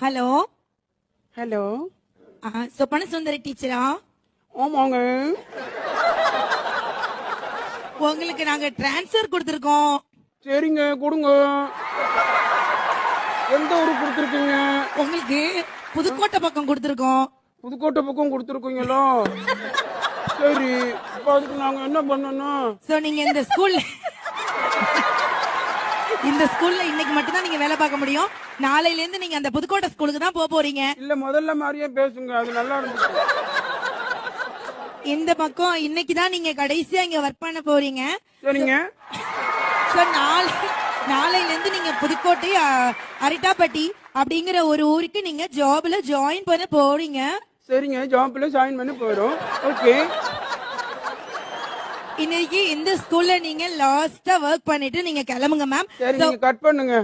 Hello hello. சொப்பன சுந்தரி டீச்சரா? ஆமாங்க. உங்களுக்கு நாங்க டிரான்ஸ்ஃபர் கொடுத்துருக்கோம். சரிங்க, கொடுங்க. எந்த ஊரு கொடுத்துருக்கீங்க? உங்களுக்கு புதுக்கோட்டை பக்கம் கொடுத்துருக்கோம். புதுக்கோட்டை பக்கம் கொடுத்துருக்கீங்களா? சரி, இப்போ அதுக்கு நாங்க என்ன பண்ணணும்? சோ நீங்க இந்த ஸ்கூல்ல இன்னைக்கு மட்டும் தான் நீங்க வேலை பார்க்க முடியும். நாளையில இருந்து நீங்க அந்த புதுக்கோட்டை ஸ்கூலுக்கு தான் போறீங்க. இல்ல, முதல்ல மாதிரியே பேசுங்க, அது நல்லா இருந்துச்சு. இந்த பக்கம் இன்னைக்கு தான் நீங்க கடைசியா இங்க ஒர்க் பண்ண போறீங்க. சரிங்க. சோ நாளையில இருந்து நீங்க புதுக்கோட்டை அரிட்டாப்பட்டி அப்படிங்கிற ஒரு ஊருக்கு நீங்க ஜாப்ல ஜாயின் பண்ண போறீங்க. சரிங்க, ஜாப்ல ஜாயின் பண்ணி போறோம். ஓகே. இன்னைக்கு இந்த ஸ்கூல்ல நீங்க லாஸ்டா ஒர்க் பண்ணிட்டு நீங்க கிளம்புங்க மேம். சரி, நீங்க கட் பண்ணுங்க.